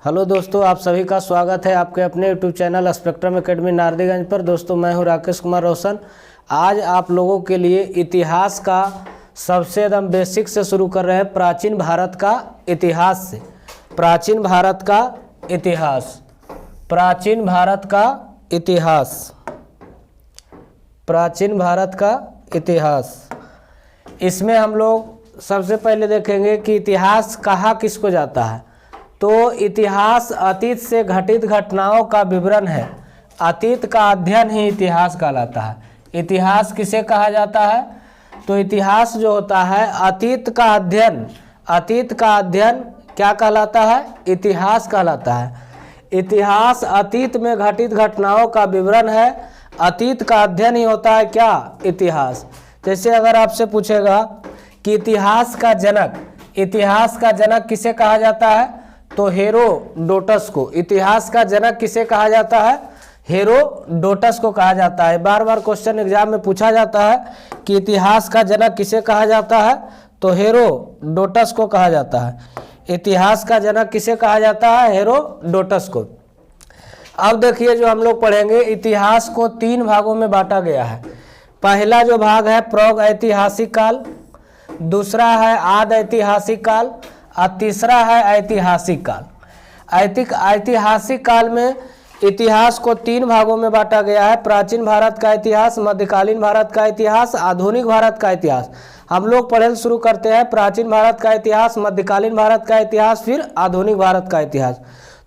Hello दोस्तों, आप सभी का स्वागत है आपके अपने YouTube channel spectrum academy Nardiganj पर। दोस्तों मैं हूं राकेश कुमार रोशन। आज आप लोगों के लिए इतिहास का सबसे एकदम बेसिक से शुरू कर रहे हैं, प्राचीन भारत का इतिहास से। प्राचीन भारत का इतिहास, प्राचीन भारत का इतिहास, प्राचीन भारत का इतिहास। इसमें हम लोग सबसे पहले देखेंगे कि इतिहास कहा किसको जाता है। तो इतिहास अतीत से घटित घटनाओं का विवरण है। अतीत का अध्ययन ही इतिहास कहलाता है। इतिहास किसे कहा जाता है? तो इतिहास जो होता है अतीत का अध्ययन, अतीत का अध्ययन क्या कहलाता है? इतिहास कहलाता है। इतिहास अतीत में घटित घटनाओं का विवरण है। अतीत का अध्ययन ही होता है क्या? इतिहास। जैसे अगर आपसे पूछेगा कि इतिहास का जनक किसे कहा जाता है, तो हेरोडोटस को। इतिहास का जनक किसे कहा जाता है? हेरोडोटस को कहा जाता है। बार बार क्वेश्चन एग्जाम में पूछा जाता है कि इतिहास का जनक किसे कहा जाता है, तो हेरोडोटस को कहा जाता है। इतिहास का जनक किसे कहा जाता है? हेरोडोटस को। अब देखिए जो हम लोग पढ़ेंगे, इतिहास को 3 भागों में बांटा गया है। पहला जो भाग है प्राग ऐतिहासिक काल, दूसरा है आदि ऐतिहासिक काल और तीसरा है ऐतिहासिक काल। ऐतिहासिक काल में इतिहास को 3 भागों में बांटा गया है। प्राचीन भारत का इतिहास, मध्यकालीन भारत का इतिहास, आधुनिक भारत का इतिहास। हम लोग पढ़े शुरू करते हैं प्राचीन भारत का इतिहास, मध्यकालीन भारत का इतिहास, फिर आधुनिक भारत का इतिहास।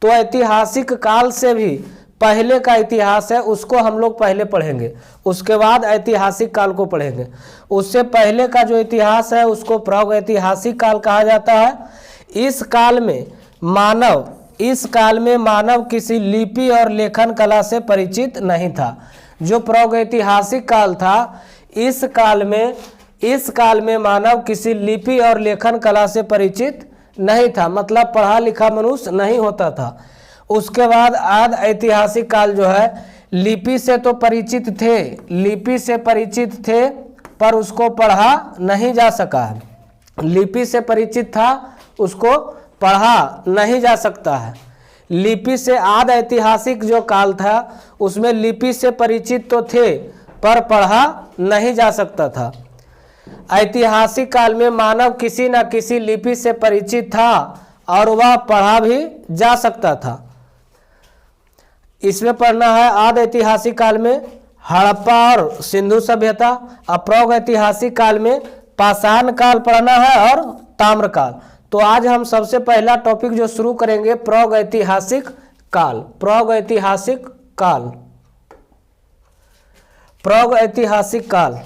तो ऐतिहासिक काल से भी पहले का इतिहास है, उसको हम लोग पहले पढ़ेंगे, उसके बाद ऐतिहासिक काल को पढ़ेंगे। उससे पहले का जो इतिहास है उसको प्राग ऐतिहासिक काल कहा जाता है। इस काल में मानव किसी लिपि और लेखन कला से परिचित नहीं था। जो प्राग ऐतिहासिक काल था, इस काल में मानव किसी लिपि और लेखन कला से परिचित नहीं था, मतलब पढ़ा लिखा मनुष्य नहीं होता था। उसके बाद आदि ऐतिहासिक काल जो है, लिपि से तो परिचित थे, लिपि से परिचित थे पर उसको पढ़ा नहीं जा सका है। लिपि से परिचित था, उसको पढ़ा नहीं जा सकता है। लिपि से आदि ऐतिहासिक जो काल था उसमें लिपि से परिचित तो थे पर पढ़ा नहीं जा सकता था। ऐतिहासिक काल में मानव किसी न किसी लिपि से परिचित था और वह पढ़ा भी जा सकता था। इसमें पढ़ना है आदि ऐतिहासिक काल में हड़प्पा और सिंधु सभ्यता, और प्राग ऐतिहासिक काल में पाषाण काल पढ़ना है और ताम्रकाल। तो आज हम सबसे पहला टॉपिक जो शुरू करेंगे प्राग ऐतिहासिक काल। प्राग ऐतिहासिक काल, प्राग ऐतिहासिक काल,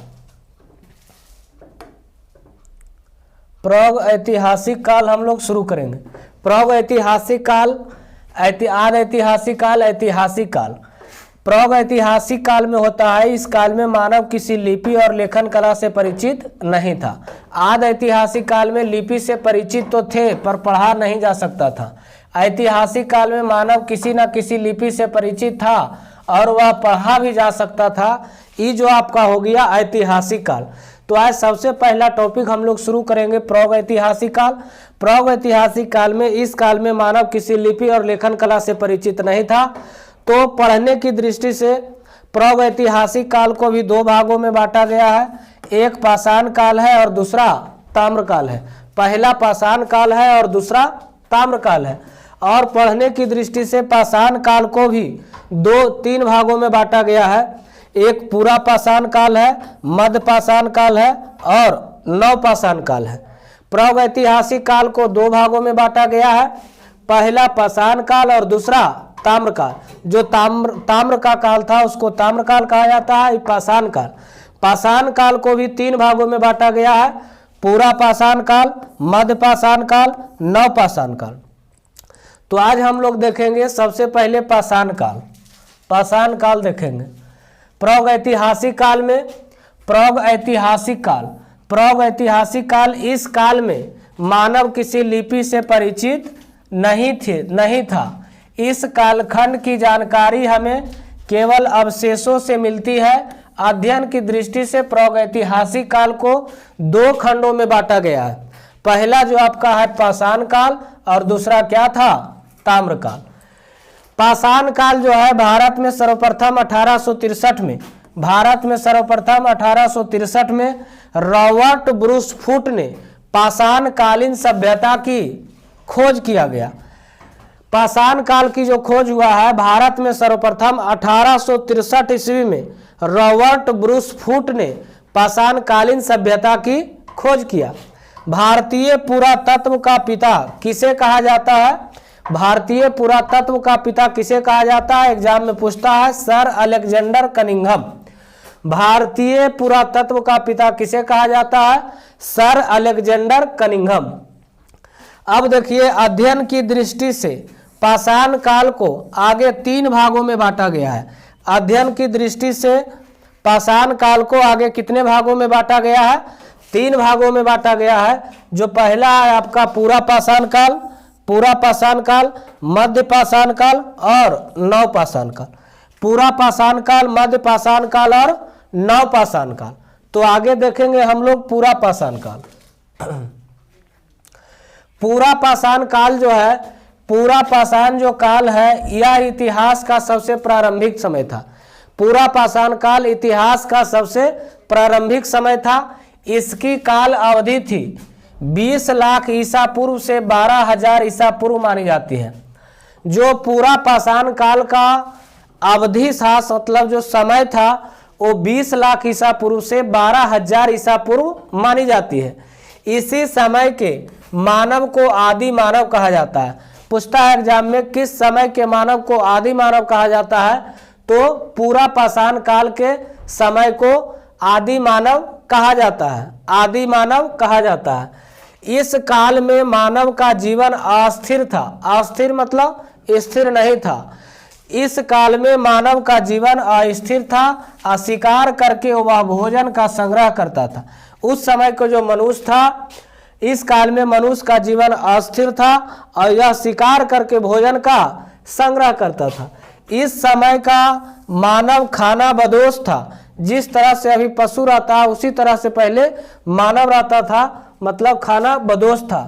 प्राग ऐतिहासिक काल हम लोग शुरू करेंगे। प्राग ऐतिहासिक काल, आदि ऐतिहासिक काल, ऐतिहासिक काल। प्राग ऐतिहासिक काल में होता है, इस काल में मानव किसी लिपि और लेखन कला से परिचित नहीं था। आदि ऐतिहासिक काल में लिपि से परिचित तो थे पर पढ़ा नहीं जा सकता था। ऐतिहासिक काल में मानव किसी न किसी लिपि से परिचित था और वह पढ़ा भी जा सकता था। ये जो आपका हो गया ऐतिहासिक काल। तो आज सबसे पहला टॉपिक हम लोग शुरू करेंगे प्राग ऐतिहासिक काल। प्राग ऐतिहासिक काल में, इस काल में मानव किसी लिपि और लेखन कला से परिचित नहीं था। तो पढ़ने की दृष्टि से प्राग ऐतिहासिक काल को भी 2 भागों में बांटा गया है। एक पाषाण काल है और दूसरा ताम्रकाल है। पहला पाषाण काल है और दूसरा ताम्रकाल है। और पढ़ने की दृष्टि से पाषाण काल को भी 2-3 भागों में बांटा गया है। एक पूरा पाषाण काल है, मध्य पाषाण काल है और नव पाषाण काल है। प्राग ऐतिहासिक काल को 2 भागों में बांटा गया है। पहला पाषाण काल और दूसरा ताम्रकाल। जो ताम्र का काल था उसको ताम्रकाल कहा जाता है। पाषाण काल, पाषाण काल को भी 3 भागों में बांटा गया है। पूरा पाषाण काल, मध्य पाषाण काल, नव पाषाण काल। तो आज हम लोग देखेंगे सबसे पहले पाषाण काल। पाषाण काल देखेंगे। प्राग ऐतिहासिक काल में, प्राग ऐतिहासिक काल, प्राग ऐतिहासिक काल, इस काल में मानव किसी लिपि से परिचित नहीं था। इस कालखंड की जानकारी हमें केवल अवशेषों से मिलती है। अध्ययन की दृष्टि से प्राग ऐतिहासिक काल को 2 खंडों में बांटा गया है। पहला जो आपका है पाषाण काल और दूसरा क्या था? ताम्रकाल। पाषाण काल जो है भारत में सर्वप्रथम 1863 में, भारत में सर्वप्रथम 1863 में रॉबर्ट ब्रूस फुट ने पाषाण कालीन सभ्यता की खोज किया गया। पाषाण काल की जो खोज हुआ है भारत में सर्वप्रथम 1863 ईस्वी में रॉबर्ट ब्रूस फुट ने पाषाण कालीन सभ्यता की खोज किया। भारतीय पुरातत्व का पिता किसे कहा जाता है? भारतीय पुरातत्व का पिता किसे कहा जाता है? एग्जाम में पूछता है, सर अलेक्जेंडर कनिंघम। भारतीय पुरातत्व का पिता किसे कहा जाता है? Sir Alexander Cunningham. अब देखिए, अध्ययन की दृष्टि से पाषाण काल को आगे 3 भागों में बांटा गया है। अध्ययन की दृष्टि से पाषाण काल को आगे कितने भागों में बांटा गया है? 3 भागों में बांटा गया है। जो पहला है आपका पूरा पाषाण काल, पूरा पाषाण काल, मध्य पाषाण काल और नव पाषाण काल। पूरा पाषाण काल, मध्य पाषाण काल और नव पाषाण काल। तो आगे देखेंगे हम लोग पूरा पाषाण काल। पूरा पाषाण काल जो है, पूरा पाषाण जो काल है यह इतिहास का सबसे प्रारंभिक समय था। पूरा पाषाण काल इतिहास का सबसे प्रारंभिक समय था। इसकी काल अवधि थी 20 लाख ईसा पूर्व से 12,000 ईसा पूर्व मानी जाती है। जो पूरा पाषाण काल का अवधि था, मतलब जो समय था, वो 20 लाख ईसा पूर्व से 12,000 ईसा पूर्व मानी जाती है। इसी समय के मानव को आदि मानव कहा जाता है। पूछता है एग्जाम में, किस समय के मानव को आदि मानव कहा जाता है? तो पूरा पाषाण काल के समय को आदि मानव कहा जाता है, आदि मानव कहा जाता है। इस काल में मानव का जीवन अस्थिर था। अस्थिर मतलब स्थिर नहीं था। इस काल में मानव का जीवन अस्थिर था। शिकार करके वह भोजन का संग्रह करता था। उस समय को जो मनुष्य था, इस काल में मनुष्य का जीवन अस्थिर था और यह शिकार करके भोजन का संग्रह करता था। इस समय का मानव खाना बदोश था। जिस तरह से अभी पशु रहता है उसी तरह से पहले मानव रहता था, मतलब खाना बदोश था।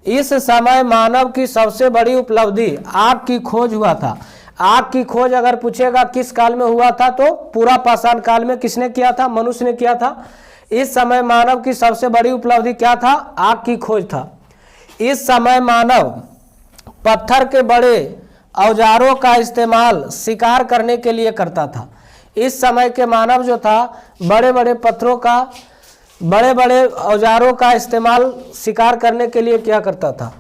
इस समय मानव की सबसे बड़ी उपलब्धि आग की खोज हुआ था। आग की खोज अगर पूछेगा किस काल में हुआ था, तो पूरा पाषाण काल में किसने किया था? मनुष्य ने किया था। इस समय मानव की सबसे बड़ी उपलब्धि क्या था? आग की खोज था। इस समय मानव पत्थर के बड़े औजारों का इस्तेमाल शिकार करने के लिए करता था। इस समय के मानव जो था बड़े बड़े पत्थरों का, बड़े बड़े औजारों का इस्तेमाल शिकार करने के लिए किया करता था।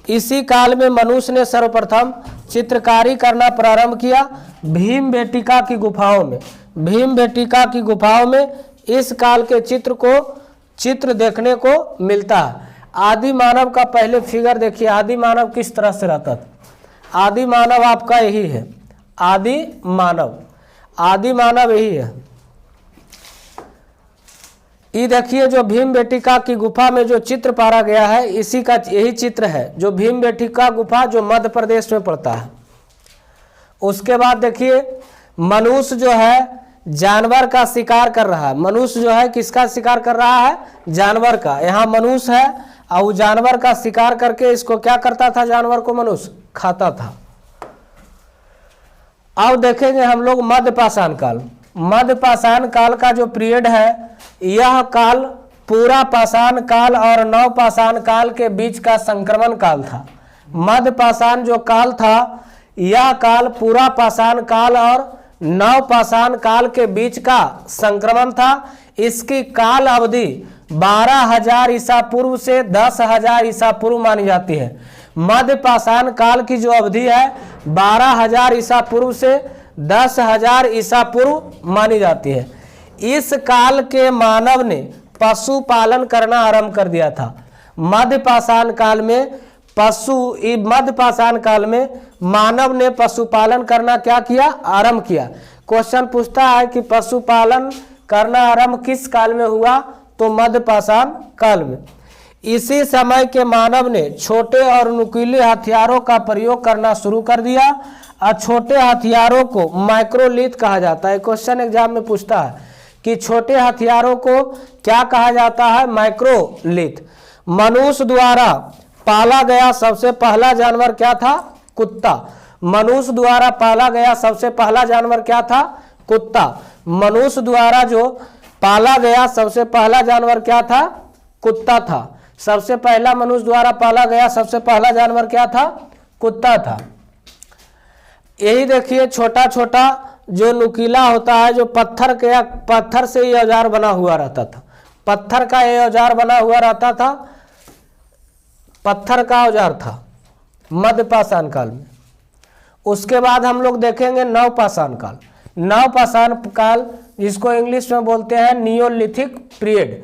इसी काल में मनुष्य ने सर्वप्रथम चित्रकारी करना प्रारंभ किया भीमबेटका की गुफाओं में। भीमबेटका की गुफाओं में इस काल के चित्र देखने को मिलता है। आदि मानव का पहले फिगर देखिए, आदि मानव किस तरह से रहता था। आदि मानव आपका यही है, आदि मानव, आदि मानव यही है। ये देखिए, जो भीमबेटका की गुफा में जो चित्र पारा गया है, इसी का यही चित्र है, जो भीमबेटका गुफा जो मध्य प्रदेश में पड़ता है। उसके बाद देखिए, मनुष्य जो है जानवर का शिकार कर रहा है। मनुष्य जो है किसका शिकार कर रहा है? जानवर का। यहाँ मनुष्य है और वो जानवर का शिकार करके इसको क्या करता था? जानवर को मनुष्य खाता था। अब देखेंगे हम लोग मध्य पाषाण काल। मध्य पाषाण काल का जो पीरियड है, यह काल पूरा पाषाण काल और नव पाषाण काल के बीच का संक्रमण काल था। मध्य पाषाण जो काल था, यह काल पूरा पाषाण काल और नव पाषाण काल के बीच का संक्रमण था। इसकी काल अवधि 12,000 ईसा पूर्व से 10,000 ईसा पूर्व मानी जाती है। मध्य पाषाण काल की जो अवधि है 12,000 ईसा पूर्व से 10,000 ईसा पूर्व मानी जाती है। इस काल के मानव ने पशुपालन करना आरंभ कर दिया था। मध्य पाषाण काल में मध्य पाषाण काल में मानव ने पशुपालन करना क्या किया? आरंभ किया। क्वेश्चन पूछता है कि पशुपालन करना आरंभ किस काल में हुआ? तो मध्य पाषाण काल में। इसी समय के मानव ने छोटे और नुकीले हथियारों का प्रयोग करना शुरू कर दिया और छोटे हथियारों को माइक्रोलिथ कहा जाता है। क्वेश्चन एग्जाम में पूछता है कि छोटे हथियारों को क्या कहा जाता है? माइक्रोलिथ। मनुष्य द्वारा पाला गया सबसे पहला जानवर क्या था? कुत्ता। मनुष्य द्वारा पाला गया सबसे पहला जानवर क्या था? कुत्ता। मनुष्य द्वारा जो पाला गया सबसे पहला जानवर क्या था? कुत्ता था। सबसे पहला मनुष्य द्वारा पाला गया सबसे पहला जानवर क्या था? कुत्ता था। यही देखिए छोटा छोटा जो नुकीला होता है, जो पत्थर से ये औजार बना हुआ रहता था। पत्थर का ये औजार बना हुआ रहता था, पत्थर का औजार था मध्यपाषाण काल में। उसके बाद हम लोग देखेंगे नवपाषाण काल। नवपाषाण काल जिसको इंग्लिश में बोलते हैं नियोलिथिक पीरियड।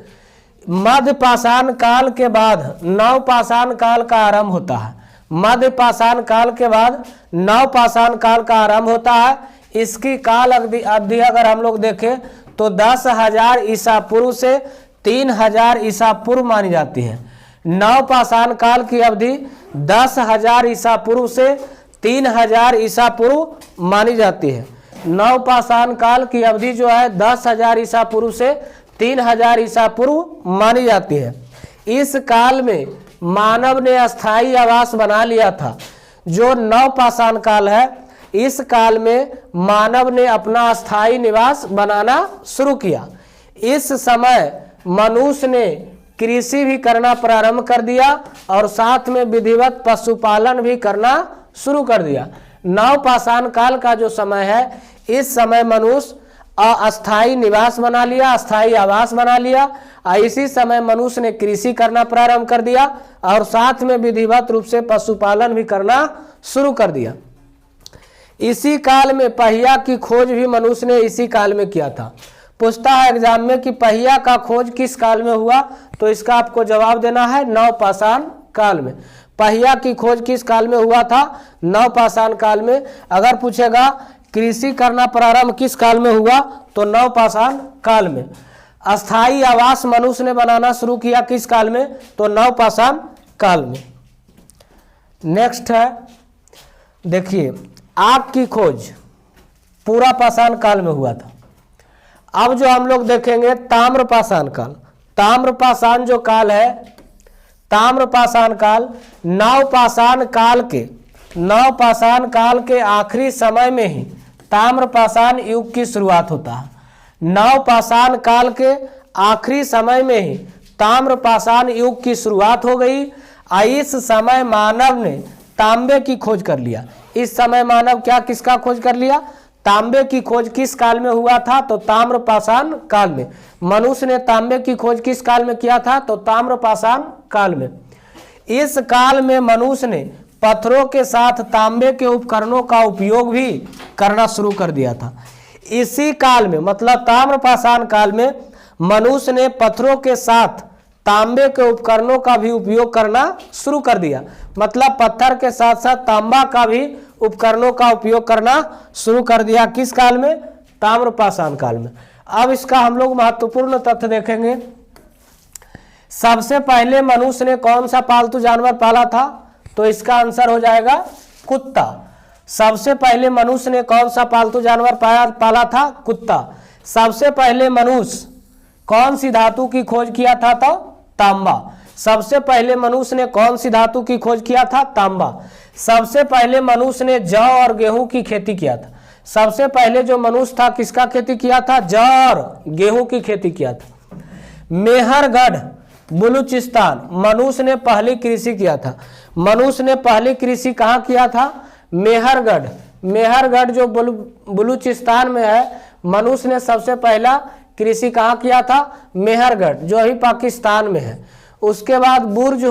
मध्यपाषाण काल के बाद नवपाषाण काल का आरंभ होता है। मध्यपाषाण काल के बाद नवपाषाण काल का आरंभ होता है। इसकी काल अवधि अगर हम लोग देखें तो 10,000 ईसा पूर्व से 3,000 ईसा पूर्व मानी जाती है। नवपाषाण काल की अवधि 10,000 ईसा पूर्व से 3,000 ईसा पूर्व मानी जाती है। नवपाषाण काल की अवधि जो है 10,000 ईसा पूर्व से 3,000 ईसा पूर्व मानी जाती है। इस काल में मानव ने अस्थायी आवास बना लिया था। जो नवपाषाण काल है, इस काल में मानव ने अपना अस्थायी निवास बनाना शुरू किया। इस समय मनुष्य ने कृषि भी करना प्रारंभ कर दिया और साथ में विधिवत पशुपालन भी करना शुरू कर दिया। नवपाषाण काल का जो समय है, इस समय मनुष्य अस्थायी निवास बना लिया, अस्थायी आवास बना लिया। इसी समय मनुष्य ने कृषि करना प्रारंभ कर दिया और साथ में विधिवत रूप से पशुपालन भी करना शुरू कर दिया। इसी काल में पहिया की खोज भी मनुष्य ने इसी काल में किया था। पूछता है एग्जाम में कि पहिया का खोज किस काल में हुआ, तो इसका आपको जवाब देना है नवपाषाण काल में। पहिया की खोज किस काल में हुआ था? नवपाषाण काल में। अगर पूछेगा कृषि करना प्रारंभ किस काल में हुआ, तो नवपाषाण काल में। अस्थायी आवास मनुष्य ने बनाना शुरू किया किस काल में, तो नवपाषाण काल में। नेक्स्ट है, देखिए आग की खोज पूरा पाषाण काल में हुआ था। अब जो हम लोग देखेंगे ताम्रपाषाण काल। ताम्रपाषाण जो काल है, ताम्रपाषाण काल नवपाषाण काल के आखिरी समय में ही ताम्रपाषाण युग की शुरुआत होता है। नवपाषाण काल के आखिरी समय में ही ताम्रपाषाण युग की शुरुआत हो गई। इस समय मानव ने तांबे की खोज कर लिया। इस समय मानव क्या किसका खोज कर लिया? तांबे की खोज किस काल में हुआ था? तो ताम्रपाषाण काल में। मनुष्य ने तांबे की खोज किस काल में किया था? तो ताम्रपाषाण काल में। इस काल में मनुष्य ने पत्थरों के साथ तांबे के उपकरणों का उपयोग भी करना शुरू कर दिया था। इसी काल में मतलब ताम्रपाषाण काल में मनुष्य ने पत्थरों के साथ तांबे के उपकरणों का भी उपयोग करना शुरू कर दिया। मतलब पत्थर के साथ साथ तांबा का भी उपकरणों का उपयोग करना शुरू कर दिया। किस काल में? ताम्रपाषाण काल में। अब इसका हम लोग महत्वपूर्ण तथ्य देखेंगे। सबसे पहले मनुष्य ने कौन सा पालतू जानवर पाला था? तो इसका आंसर हो जाएगा कुत्ता। सबसे पहले मनुष्य ने कौन सा पालतू जानवर पाला था? कुत्ता। सबसे पहले मनुष्य कौन सी धातु की खोज किया था? तो तांबा। सबसे पहले मनुष्य ने कौन सी धातु की खोज किया था? तांबा। सबसे पहले मनुष्य ने जौ और गेहूं की खेती किया था। सबसे पहले जो मनुष्य था किसका खेती किया था? जौ और गेहूं की खेती किया था। मेहरगढ़ बलूचिस्तान मनुष्य ने पहली कृषि किया था। मनुष्य ने पहली कृषि कहाँ किया था? मेहरगढ़। मेहरगढ़ जो बलूचिस्तान में है, मनुष्य ने सबसे पहला कृषि कहाँ किया था? मेहरगढ़, जो अभी पाकिस्तान में है। उसके बाद बुर्ज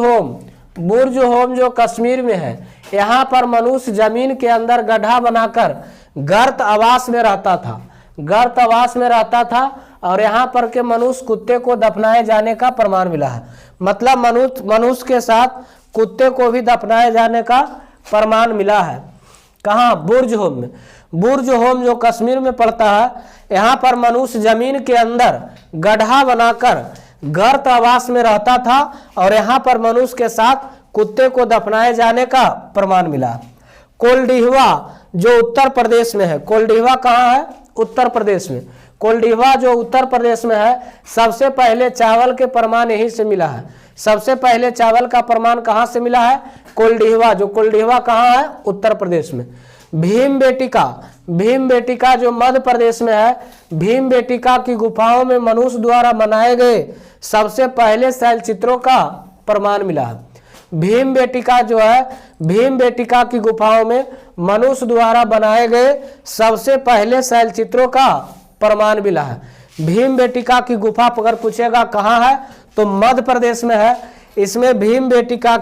होम जो कश्मीर में है, यहाँ पर मनुष्य जमीन के अंदर गड्ढा बनाकर गर्त आवास में रहता था। गर्त आवास में रहता था और यहाँ पर के मनुष्य कुत्ते को दफनाए जाने का प्रमाण मिला है। मतलब मनुष्य के साथ कुत्ते को भी दफनाए जाने का प्रमाण मिला है। कहाँ? बुर्ज होम में। बुर्ज होम जो कश्मीर में पड़ता है, यहाँ पर मनुष्य जमीन के अंदर गड्ढा बनाकर गर्त आवास में रहता था और यहाँ पर मनुष्य के साथ कुत्ते को दफनाए जाने का प्रमाण मिला। कोल्डिहवा जो उत्तर प्रदेश में है, कोल्डिहवा कहाँ है? उत्तर प्रदेश में। कोल्डिवा जो उत्तर प्रदेश में है, सबसे पहले चावल के प्रमाण यहीं से मिला है। सबसे पहले चावल का प्रमाण कहाँ से मिला है? कोल्डिवा। जो कोल्डिवा कहाँ है? उत्तर प्रदेश में। भीमबेटका, भीमबेटका जो मध्य प्रदेश में है, भीमबेटका की गुफाओं में मनुष्य द्वारा बनाए गए सबसे पहले शैल चित्रों का प्रमाण मिला है। भीमबेटका जो है, भीमबेटका की गुफाओं में मनुष्य द्वारा बनाए गए सबसे पहले शैल चित्रों का प्रमाण मिला है। भीमबेटका की गुफा अगर पूछेगा कहाँ है तो मध्य प्रदेश में है। इसमें भीमबेटका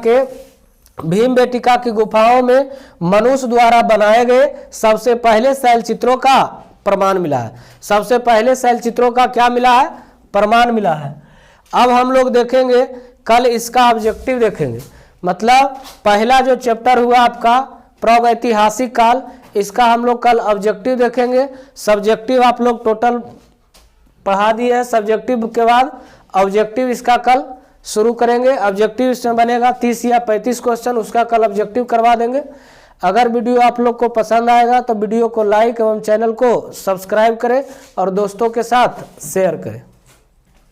की गुफाओं में मनुष्य द्वारा बनाए गए सबसे पहले शैल चित्रों का प्रमाण मिला है। सबसे पहले शैल चित्रों का क्या मिला है? प्रमाण मिला है। अब हम लोग देखेंगे कल इसका ऑब्जेक्टिव देखेंगे। मतलब पहला जो चैप्टर हुआ आपका प्रागैतिहासिक काल, इसका हम लोग कल ऑब्जेक्टिव देखेंगे। सब्जेक्टिव आप लोग टोटल पढ़ा दिए हैं। सब्जेक्टिव के बाद ऑब्जेक्टिव इसका कल शुरू करेंगे। ऑब्जेक्टिव इसमें बनेगा 30 या 35 क्वेश्चन, उसका कल ऑब्जेक्टिव करवा देंगे। अगर वीडियो आप लोग को पसंद आएगा तो वीडियो को लाइक एवं चैनल को सब्सक्राइब करें और दोस्तों के साथ शेयर करें।